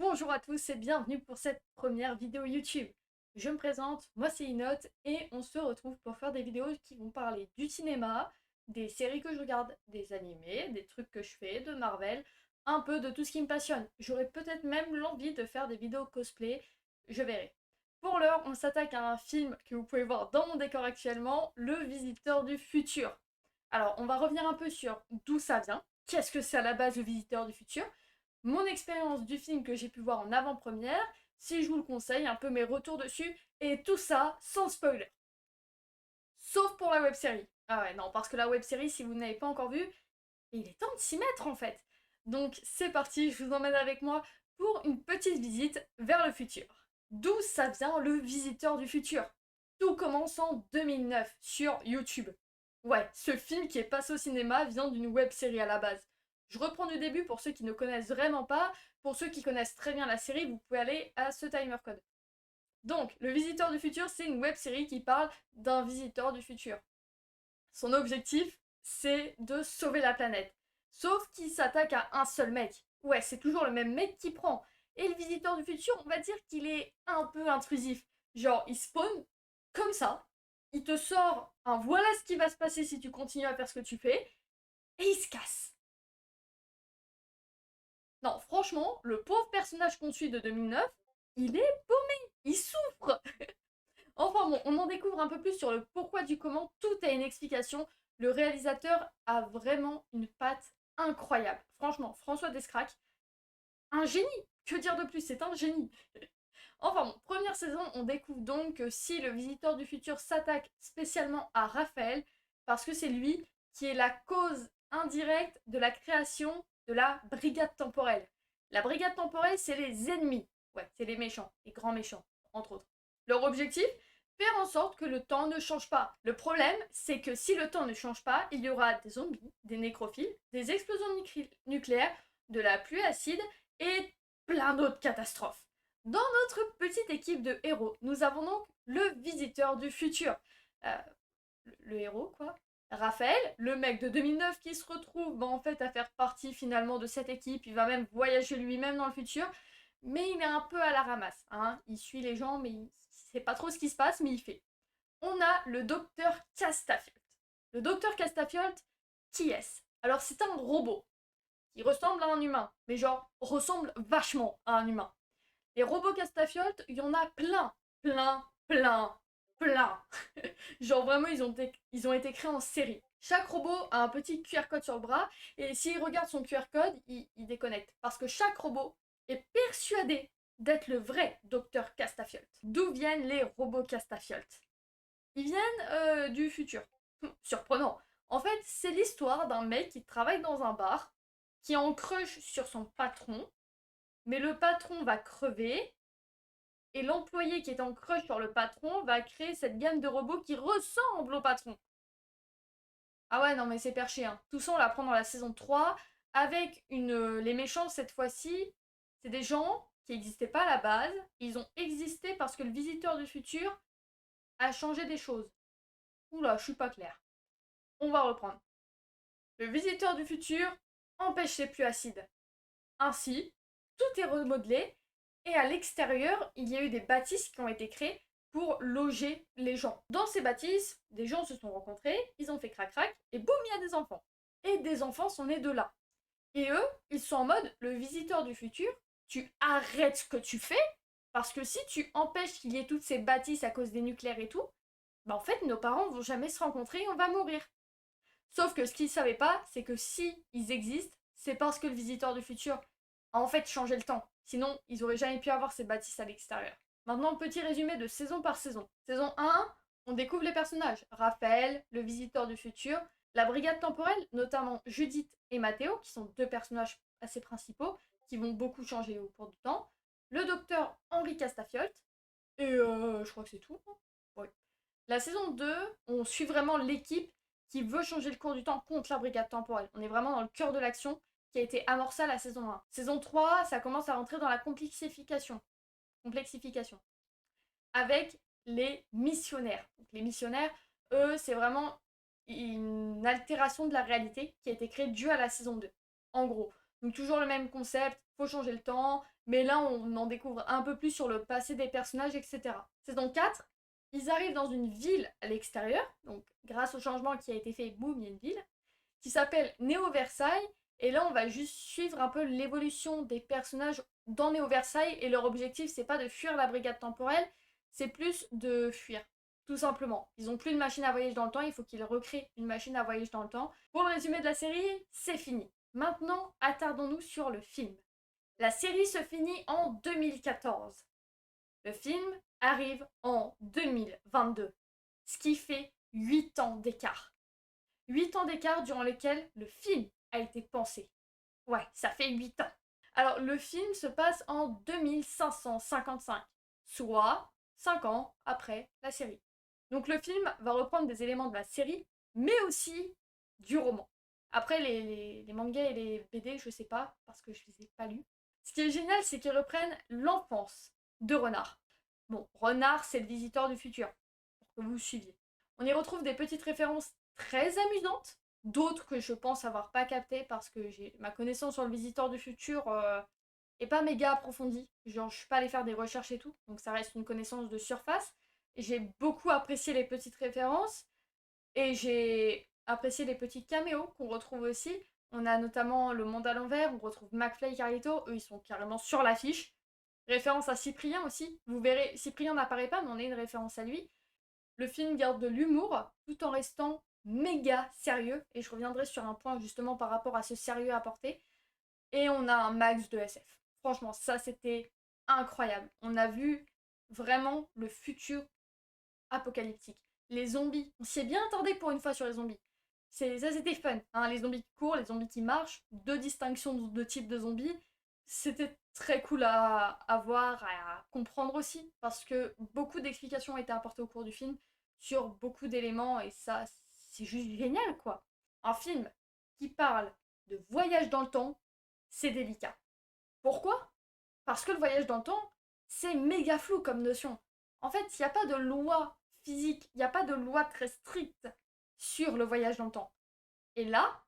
Bonjour à tous et bienvenue pour cette première vidéo YouTube. Je me présente, moi c'est Inote et on se retrouve pour faire des vidéos qui vont parler du cinéma, des séries que je regarde, des animés, des trucs que je fais, de Marvel, un peu de tout ce qui me passionne. J'aurais peut-être même l'envie de faire des vidéos cosplay, je verrai. Pour l'heure, on s'attaque à un film que vous pouvez voir dans mon décor actuellement, Le Visiteur du Futur. Alors, on va revenir un peu sur d'où ça vient, qu'est-ce que c'est à la base Le Visiteur du Futur, mon expérience du film que j'ai pu voir en avant-première, si je vous le conseille, un peu mes retours dessus, et tout ça sans spoiler. Sauf pour la web-série. Ah ouais, non, parce que la web-série, si vous n'avez pas encore vu, il est temps de s'y mettre en fait. Donc c'est parti, je vous emmène avec moi pour une petite visite vers le futur. D'où ça vient le visiteur du futur? Tout commence en 2009 sur YouTube. Ouais, ce film qui est passé au cinéma vient d'une web-série à la base. Je reprends du début pour ceux qui ne connaissent vraiment pas. Pour ceux qui connaissent très bien la série, vous pouvez aller à ce timer code. Donc, Le Visiteur du Futur, c'est une web-série qui parle d'un visiteur du futur. Son objectif, c'est de sauver la planète. Sauf qu'il s'attaque à un seul mec. Ouais, c'est toujours le même mec qui prend. Et le visiteur du futur, on va dire qu'il est un peu intrusif. Genre, il spawn comme ça, il te sort un voilà ce qui va se passer si tu continues à faire ce que tu fais, et il se casse. Non, franchement, le pauvre personnage qu'on suit de 2009, il est paumé, il souffre. Enfin bon, on en découvre un peu plus sur le pourquoi du comment, tout a une explication. Le réalisateur a vraiment une patte incroyable. Franchement, François Descraques, un génie. Que dire de plus, c'est un génie. Enfin bon, première saison, on découvre donc que si le visiteur du futur s'attaque spécialement à Raphaël, parce que c'est lui qui est la cause indirecte de la création de la brigade temporelle. La brigade temporelle, c'est les ennemis. Ouais, c'est les méchants, les grands méchants, entre autres. Leur objectif, faire en sorte que le temps ne change pas. Le problème, c'est que si le temps ne change pas, il y aura des zombies, des nécrophiles, des explosions nucléaires, de la pluie acide et plein d'autres catastrophes. Dans notre petite équipe de héros, nous avons donc le visiteur du futur. Euh, le héros, quoi. Raphaël, le mec de 2009 qui se retrouve en fait à faire partie finalement de cette équipe. Il va même voyager lui-même dans le futur. Mais il est un peu à la ramasse. Hein. Il suit les gens, mais il sait pas trop ce qui se passe, mais il fait. On a le docteur Castafield. Le docteur Castafield, qui est-ce? Alors c'est un robot qui ressemble à un humain, mais genre ressemble vachement à un humain. Les robots Castafield, il y en a plein, plein, plein, plein. Genre vraiment, ils ont été créés en série. Chaque robot a un petit QR code sur le bras, et s'il regarde son QR code, il déconnecte. Parce que chaque robot est persuadé d'être le vrai docteur Castafield. D'où viennent les robots Castafield? Ils viennent du futur. Surprenant. En fait, c'est l'histoire d'un mec qui travaille dans un bar, qui est en crush sur son patron, mais le patron va crever, et l'employé qui est en crush sur le patron va créer cette gamme de robots qui ressemble au patron. Ah ouais, non mais c'est perché, hein. Tout ça, on l'apprend dans la saison 3, avec les méchants cette fois-ci, c'est des gens qui n'existaient pas à la base, ils ont existé parce que le visiteur du futur a changé des choses. Oula, je suis pas claire. On va reprendre. Le visiteur du futur empêche les pluies acides. Ainsi, tout est remodelé et à l'extérieur, il y a eu des bâtisses qui ont été créées pour loger les gens. Dans ces bâtisses, des gens se sont rencontrés, ils ont fait crac-crac et boum, il y a des enfants. Et des enfants sont nés de là. Et eux, ils sont en mode, le visiteur du futur, tu arrêtes ce que tu fais, parce que si tu empêches qu'il y ait toutes ces bâtisses à cause des nucléaires et tout, bah en fait, nos parents vont jamais se rencontrer et on va mourir. Sauf que ce qu'ils savaient pas, c'est que si ils existent, c'est parce que le visiteur du futur a en fait changé le temps. Sinon, ils auraient jamais pu avoir ces bâtisses à l'extérieur. Maintenant, petit résumé de saison par saison. Saison 1, on découvre les personnages. Raphaël, le visiteur du futur, la brigade temporelle, notamment Judith et Matteo, qui sont deux personnages assez principaux, qui vont beaucoup changer au cours du temps. Le docteur Henri Castafiolt, et je crois que c'est tout. Oui. La saison 2, on suit vraiment l'équipe qui veut changer le cours du temps contre la brigade temporelle. On est vraiment dans le cœur de l'action qui a été amorcée à la saison 1. Saison 3, ça commence à rentrer dans la complexification. Avec les missionnaires. Donc, les missionnaires, eux, c'est vraiment une altération de la réalité qui a été créée due à la saison 2. En gros. Donc toujours le même concept, faut changer le temps, Mais là, on en découvre un peu plus sur le passé des personnages, etc. Saison 4, ils arrivent dans une ville à l'extérieur, donc grâce au changement qui a été fait, boum, il y a une ville, qui s'appelle Néo-Versailles. Et là, on va juste suivre un peu l'évolution des personnages dans Néo-Versailles. Et leur objectif, c'est pas de fuir la brigade temporelle, c'est plus de fuir. Tout simplement. Ils ont plus de machine à voyage dans le temps, il faut qu'ils recréent une machine à voyage dans le temps. Pour le résumé de la série, c'est fini. Maintenant, attardons-nous sur le film. La série se finit en 2014. Le film arrive en 2022, ce qui fait 8 ans d'écart. 8 ans d'écart durant lesquels le film a été pensé. Ouais, ça fait 8 ans. Alors, le film se passe en 2555, soit 5 ans après la série. Donc le film va reprendre des éléments de la série, mais aussi du roman. Après, les mangas et les BD, je sais pas, parce que je les ai pas lus. Ce qui est génial, c'est qu'ils reprennent l'enfance de Renard. Bon, Renard, c'est le visiteur du futur, pour que vous suiviez. On y retrouve des petites références très amusantes, d'autres que je pense avoir pas captées parce que ma connaissance sur le visiteur du futur est pas méga approfondie. Genre, je suis pas allée faire des recherches et tout, donc ça reste une connaissance de surface. J'ai beaucoup apprécié les petites références et j'ai apprécié les petits caméos qu'on retrouve aussi. On a notamment Le Monde à l'envers, on retrouve McFly et Carlito, eux ils sont carrément sur l'affiche. Référence à Cyprien aussi, vous verrez, Cyprien n'apparaît pas mais on a une référence à lui. Le film garde de l'humour tout en restant méga sérieux et je reviendrai sur un point justement par rapport à ce sérieux apporté. Et on a un max de SF. Franchement, ça c'était incroyable. On a vu vraiment le futur apocalyptique. Les zombies, on s'y est bien attardé pour une fois sur les zombies. Ça c'était fun, hein, les zombies qui courent, les zombies qui marchent, deux distinctions de types de zombies. C'était très cool à voir, à comprendre aussi, parce que beaucoup d'explications ont été apportées au cours du film sur beaucoup d'éléments, et ça, c'est juste génial, quoi. Un film qui parle de voyage dans le temps, c'est délicat. Pourquoi? Parce que le voyage dans le temps, c'est méga flou comme notion. En fait, il n'y a pas de loi physique, il n'y a pas de loi très stricte sur le voyage dans le temps. Et là,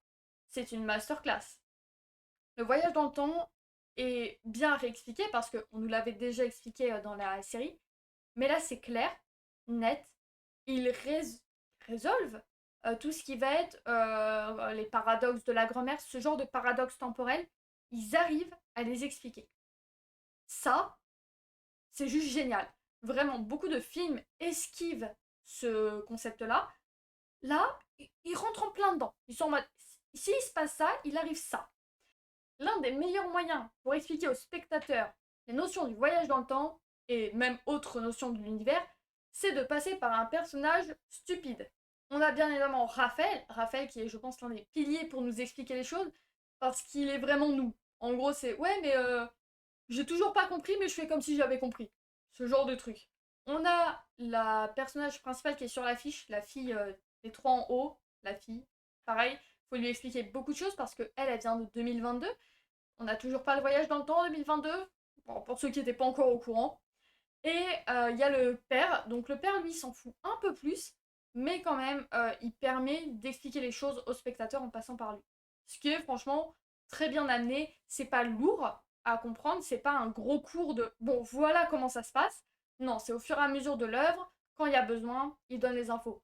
c'est une masterclass. Le voyage dans le temps est bien réexpliqué parce qu'on nous l'avait déjà expliqué dans la série. Mais là, c'est clair, net. Ils résolvent tout ce qui va être les paradoxes de la grand-mère, ce genre de paradoxes temporels. Ils arrivent à les expliquer. Ça, c'est juste génial. Vraiment, beaucoup de films esquivent ce concept-là. Là, ils rentrent en plein dedans. Ils sont en mode, s'il se passe ça, il arrive ça. L'un des meilleurs moyens pour expliquer aux spectateurs les notions du voyage dans le temps, et même autres notions de l'univers, c'est de passer par un personnage stupide. On a bien évidemment Raphaël qui est, je pense, l'un des piliers pour nous expliquer les choses, parce qu'il est vraiment nous. En gros, c'est, ouais, mais j'ai toujours pas compris, mais je fais comme si j'avais compris. Ce genre de truc. On a la personnage principale qui est sur l'affiche, la fille des trois en haut, la fille. Pareil, faut lui expliquer beaucoup de choses parce que elle vient de 2022. On n'a toujours pas le voyage dans le temps en 2022. Bon, pour ceux qui n'étaient pas encore au courant. Et il y a le père. Donc le père, lui, s'en fout un peu plus. Mais quand même, il permet d'expliquer les choses aux spectateurs en passant par lui. Ce qui est franchement très bien amené. C'est pas lourd à comprendre. C'est pas un gros cours de bon, voilà comment ça se passe. Non, c'est au fur et à mesure de l'œuvre. Quand il y a besoin, il donne les infos.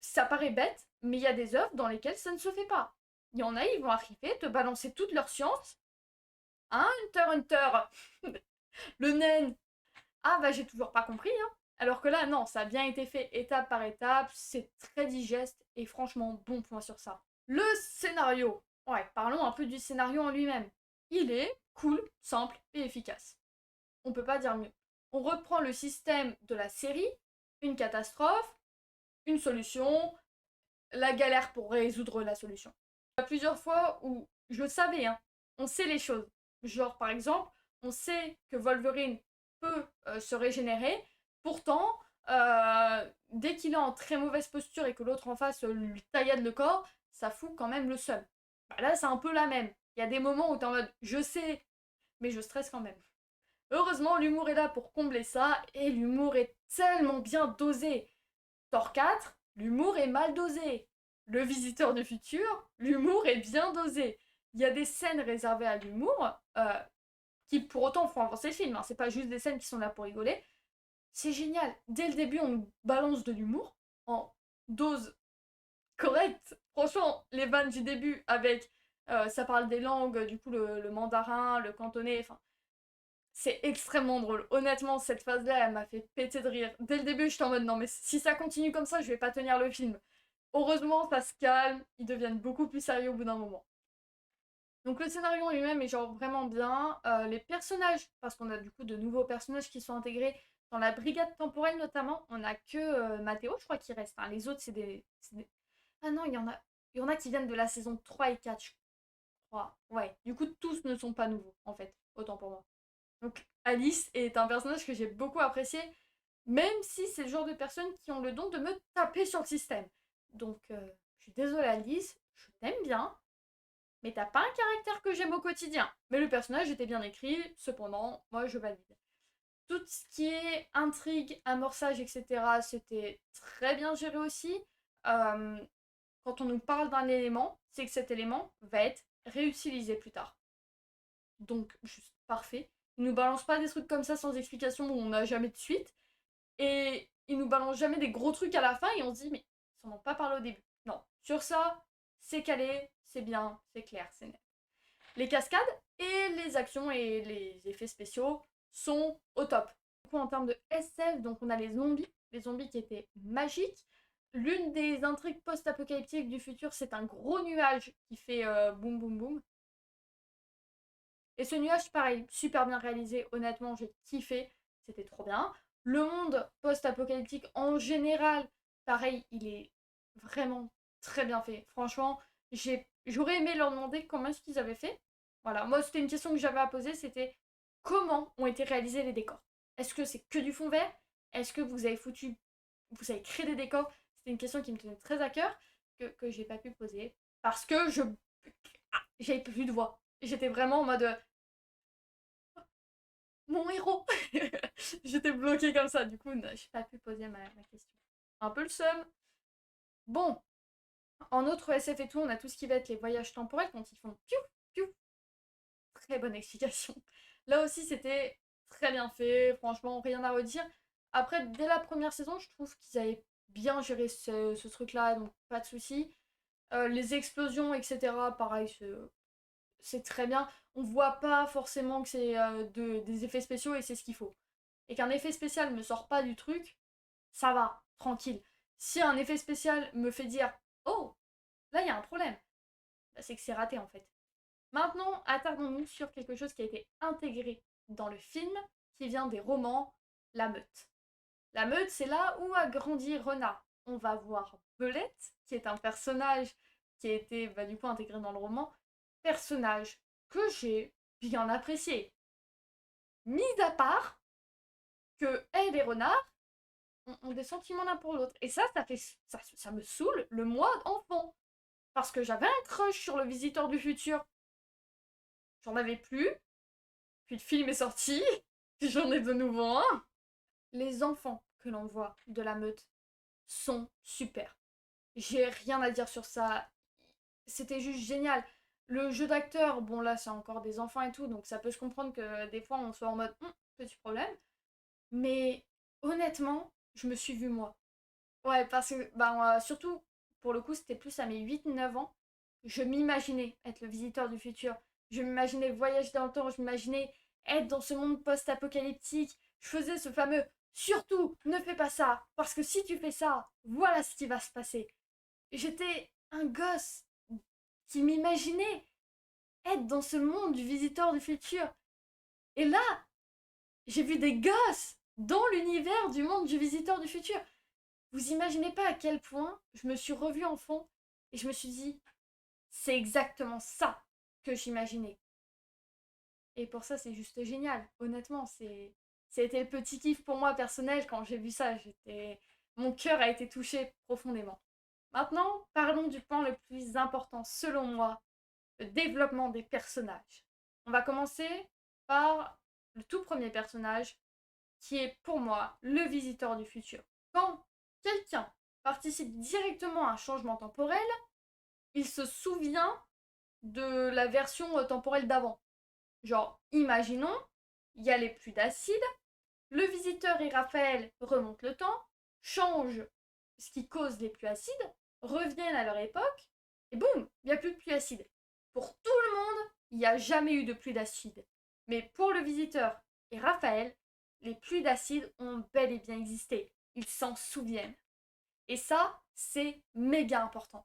Ça paraît bête, mais il y a des œuvres dans lesquelles ça ne se fait pas. Il y en a, ils vont arriver, te balancer toute leur science. Hein, Hunter, le naine. Ah bah j'ai toujours pas compris, hein. Alors que là, non, ça a bien été fait étape par étape, c'est très digeste, et franchement, bon point sur ça. Le scénario. Ouais, parlons un peu du scénario en lui-même. Il est cool, simple et efficace. On peut pas dire mieux. On reprend le système de la série, une catastrophe, une solution, la galère pour résoudre la solution. Il y a plusieurs fois où je le savais, hein, on sait les choses. Genre, par exemple, on sait que Wolverine peut se régénérer. Pourtant, dès qu'il est en très mauvaise posture et que l'autre en face lui taillade le corps, ça fout quand même le seum. Bah là, c'est un peu la même. Il y a des moments où t'es en mode, je sais, mais je stresse quand même. Heureusement, l'humour est là pour combler ça, et l'humour est tellement bien dosé. Thor 4, l'humour est mal dosé. Le visiteur du futur, l'humour est bien dosé. Il y a des scènes réservées à l'humour, qui pour autant font avancer le film, hein, c'est pas juste des scènes qui sont là pour rigoler. C'est génial. Dès le début, on nous balance de l'humour en dose correcte. Franchement, les vannes du début avec ça parle des langues, du coup le mandarin, le cantonais, enfin, c'est extrêmement drôle. Honnêtement, cette phase-là, elle m'a fait péter de rire. Dès le début, j'étais en mode non, mais si ça continue comme ça, je vais pas tenir le film. Heureusement, ça se calme, ils deviennent beaucoup plus sérieux au bout d'un moment. Donc le scénario en lui-même est genre vraiment bien. Les personnages, parce qu'on a du coup de nouveaux personnages qui sont intégrés dans la brigade temporelle notamment, on a que Mathéo, je crois, qui reste. Hein. Les autres, c'est des... Ah non, il y en a qui viennent de la saison 3 et 4, je crois. Ouais, du coup, tous ne sont pas nouveaux, en fait, autant pour moi. Donc Alice est un personnage que j'ai beaucoup apprécié, même si c'est le genre de personnes qui ont le don de me taper sur le système. Donc je suis désolée Alice, je t'aime bien, mais t'as pas un caractère que j'aime au quotidien. Mais le personnage était bien écrit, cependant, moi je valide. Tout ce qui est intrigue, amorçage, etc., c'était très bien géré aussi. Euh, Quand on nous parle d'un élément, c'est que cet élément va être réutilisé plus tard. Donc, juste parfait. Ils nous balancent pas des trucs comme ça sans explication où on n'a jamais de suite. Et ils nous balancent jamais des gros trucs à la fin et on se dit, mais ils s'en ont pas parlé au début. Non, sur ça, c'est calé, c'est bien, c'est clair, c'est net. Les cascades et les actions et les effets spéciaux sont au top. Du coup, en termes de SF, donc on a les zombies qui étaient magiques. L'une des intrigues post-apocalyptiques du futur, c'est un gros nuage qui fait boum boum boum. Et ce nuage, pareil, super bien réalisé, honnêtement, j'ai kiffé, c'était trop bien. Le monde post-apocalyptique en général, pareil, il est vraiment très bien fait. Franchement, j'aurais aimé leur demander comment est-ce qu'ils avaient fait. Voilà, moi c'était une question que j'avais à poser, c'était comment ont été réalisés les décors. Est-ce que c'est que du fond vert? Est-ce que vous avez créé des décors? C'était une question qui me tenait très à cœur, que j'ai pas pu poser, parce que j'avais plus de voix. J'étais vraiment en mode mon héros. J'étais bloquée comme ça, du coup, j'ai pas pu poser ma question. Un peu le seum. Bon, en autre SF et tout, on a tout ce qui va être les voyages temporels quand ils font piou, piou. Très bonne explication. Là aussi, c'était très bien fait, franchement, rien à redire. Après, dès la première saison, je trouve qu'ils avaient bien géré ce truc-là, donc pas de soucis. Les explosions, etc., pareil, c'est très bien. On voit pas forcément que c'est des effets spéciaux et c'est ce qu'il faut. Et qu'un effet spécial me sort pas du truc, ça va, tranquille. Si un effet spécial me fait dire oh, là il y a un problème, bah, c'est que c'est raté en fait. Maintenant, attardons-nous sur quelque chose qui a été intégré dans le film, qui vient des romans, la meute. La meute, c'est là où a grandi Renard. On va voir Belette, qui est un personnage qui a été du coup intégré dans le roman, personnage que j'ai bien apprécié. Mis à part que elle et Renard ont des sentiments l'un pour l'autre. Et ça me saoule le moi enfant. Parce que j'avais un crush sur le visiteur du futur. J'en avais plus. Puis le film est sorti. Puis j'en ai de nouveau un. Les enfants que l'on voit de la meute sont super. J'ai rien à dire sur ça. C'était juste génial. Le jeu d'acteur, bon là c'est encore des enfants et tout, donc ça peut se comprendre que des fois on soit en mode petit problème. Mais honnêtement, je me suis vue moi. Ouais, parce que surtout, pour le coup, c'était plus à mes 8 9 ans. Je m'imaginais être le visiteur du futur. Je m'imaginais voyager dans le temps. Je m'imaginais être dans ce monde post-apocalyptique. Je faisais ce fameux surtout, ne fais pas ça. Parce que si tu fais ça, voilà ce qui va se passer. J'étais un gosse qui m'imaginait être dans ce monde du visiteur du futur. Et là, j'ai vu des gosses dans l'univers du monde du visiteur du futur. Vous imaginez pas à quel point je me suis revue enfant et je me suis dit, c'est exactement ça que j'imaginais. Et pour ça, c'est juste génial. Honnêtement, c'était le petit kiff pour moi personnel quand j'ai vu ça. Mon cœur a été touché profondément. Maintenant, parlons du point le plus important selon moi, le développement des personnages. On va commencer par le tout premier personnage qui est pour moi le visiteur du futur. Quand quelqu'un participe directement à un changement temporel, il se souvient de la version temporelle d'avant. Genre, imaginons, il y a les pluies d'acide, le visiteur et Raphaël remontent le temps, changent ce qui cause les pluies acides, reviennent à leur époque, et boum, il n'y a plus de pluie acide. Pour tout le monde, il n'y a jamais eu de pluie d'acide. Mais pour le visiteur et Raphaël, les pluies d'acide ont bel et bien existé. Ils s'en souviennent. Et ça, c'est méga important.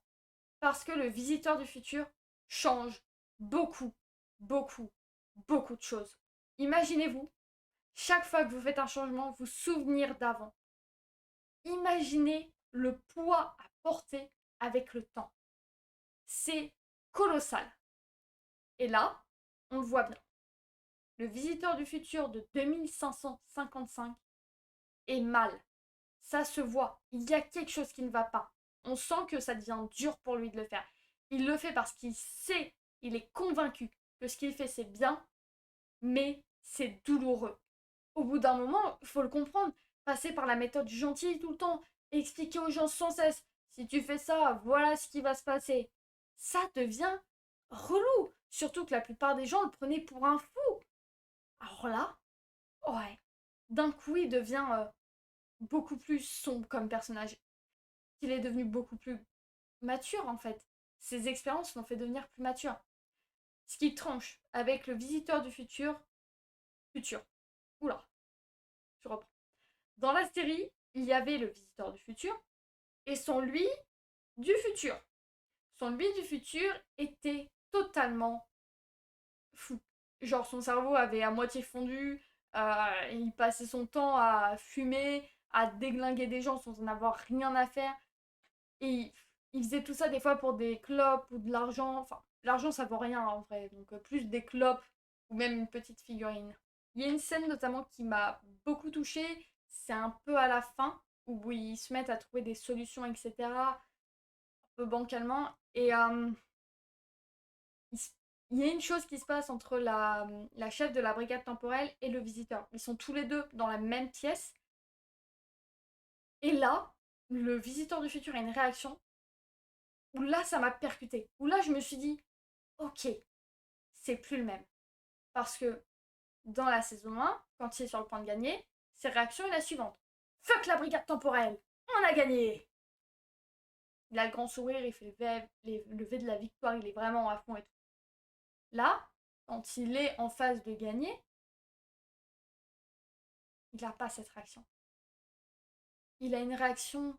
Parce que le visiteur du futur change beaucoup, beaucoup, beaucoup de choses. Imaginez-vous, chaque fois que vous faites un changement, vous souvenir d'avant. Imaginez le poids à porter avec le temps. C'est colossal. Et là, on le voit bien. Le visiteur du futur de 2555 est mal. Ça se voit. Il y a quelque chose qui ne va pas. On sent que ça devient dur pour lui de le faire. Il le fait parce qu'il sait, il est convaincu que ce qu'il fait c'est bien, mais c'est douloureux. Au bout d'un moment, il faut le comprendre. Passer par la méthode gentille tout le temps, expliquer aux gens sans cesse, si tu fais ça, voilà ce qui va se passer. Ça devient relou. Surtout que la plupart des gens le prenaient pour un fou. Alors là, ouais, d'un coup il devient beaucoup plus sombre comme personnage. Il est devenu beaucoup plus mature en fait. Ses expériences l'ont fait devenir plus mature. Ce qui tranche avec le visiteur du futur. Futur. Oula, je reprends. Dans la série, il y avait le visiteur du futur et son lui du futur. Son lui du futur était totalement fou. Genre son cerveau avait à moitié fondu, il passait son temps à fumer, à déglinguer des gens sans en avoir rien à faire. Et il faisait tout ça des fois pour des clopes ou de l'argent. Enfin, l'argent ça vaut rien en vrai, donc plus des clopes ou même une petite figurine. Il y a une scène notamment qui m'a beaucoup touchée, c'est un peu à la fin, où ils se mettent à trouver des solutions, etc. Un peu bancalement. Et il y a une chose qui se passe entre la chef de la brigade temporelle et le visiteur. Ils sont tous les deux dans la même pièce. Et là, le visiteur du futur a une réaction où là, ça m'a percuté. Où là, je me suis dit, ok, c'est plus le même. Parce que dans la saison 1, quand il est sur le point de gagner, ses réactions est la suivante. Fuck la brigade temporelle, on a gagné. Il a le grand sourire, il fait le V de la victoire, il est vraiment à fond et tout. Là, quand il est en phase de gagner, il n'a pas cette réaction. Il a une réaction.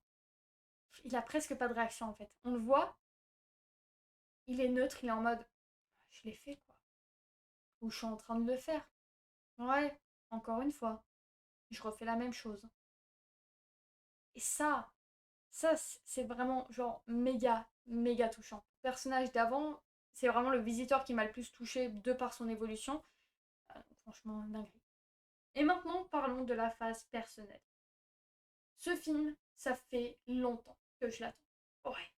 Il a presque pas de réaction en fait. On le voit, il est neutre, il est en mode je l'ai fait quoi. Ou je suis en train de le faire. Ouais, encore une fois, je refais la même chose. Et ça c'est vraiment genre méga, méga touchant. Le personnage d'avant, c'est vraiment le visiteur qui m'a le plus touché de par son évolution. Franchement, dingue. Et maintenant, parlons de la phase personnelle. Ce film, ça fait longtemps que je l'attends. Ouais.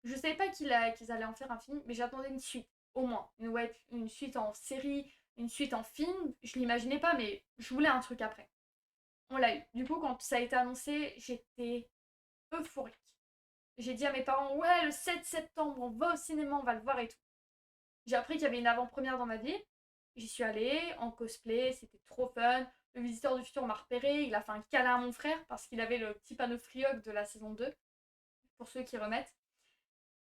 Je savais pas qu'ils allaient en faire un film, mais j'attendais une suite, au moins. Une suite en série, une suite en film. Je l'imaginais pas, mais je voulais un truc après. On l'a eu. Du coup, quand ça a été annoncé, j'étais euphorique. J'ai dit à mes parents, ouais, le 7 septembre, on va au cinéma, on va le voir et tout. J'ai appris qu'il y avait une avant-première dans ma ville. J'y suis allée en cosplay, c'était trop fun. Le visiteur du futur m'a repéré, il a fait un câlin à mon frère parce qu'il avait le petit panneau Frioc de la saison 2, pour ceux qui remettent.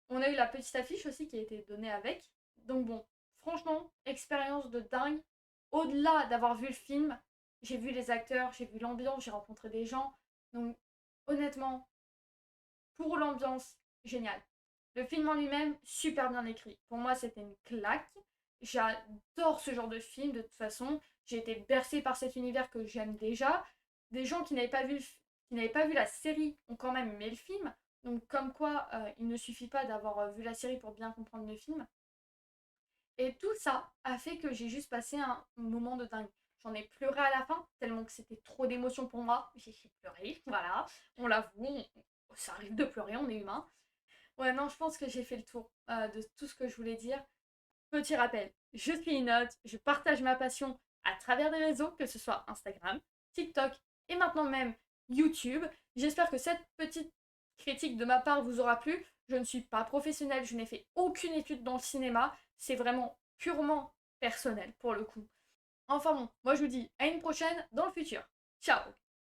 On a eu la petite affiche aussi qui a été donnée avec. Donc bon, franchement, expérience de dingue. Au-delà d'avoir vu le film, j'ai vu les acteurs, j'ai vu l'ambiance, j'ai rencontré des gens. Donc honnêtement, pour l'ambiance, génial. Le film en lui-même, super bien écrit. Pour moi, c'était une claque. J'adore ce genre de film, de toute façon. J'ai été bercée par cet univers que j'aime déjà. Des gens qui n'avaient pas vu la série ont quand même aimé le film. Donc, comme quoi, il ne suffit pas d'avoir vu la série pour bien comprendre le film. Et tout ça a fait que j'ai juste passé un moment de dingue. J'en ai pleuré à la fin, tellement que c'était trop d'émotions pour moi. J'ai pleuré, voilà. On l'avoue, ça arrive de pleurer, on est humain. Ouais, non, je pense que j'ai fait le tour de tout ce que je voulais dire. Petit rappel, je suis Inote, je partage ma passion à travers des réseaux, que ce soit Instagram, TikTok et maintenant même YouTube. J'espère que cette petite critique de ma part vous aura plu. Je ne suis pas professionnelle, je n'ai fait aucune étude dans le cinéma. C'est vraiment purement personnel pour le coup. Enfin bon, moi je vous dis à une prochaine dans le futur. Ciao!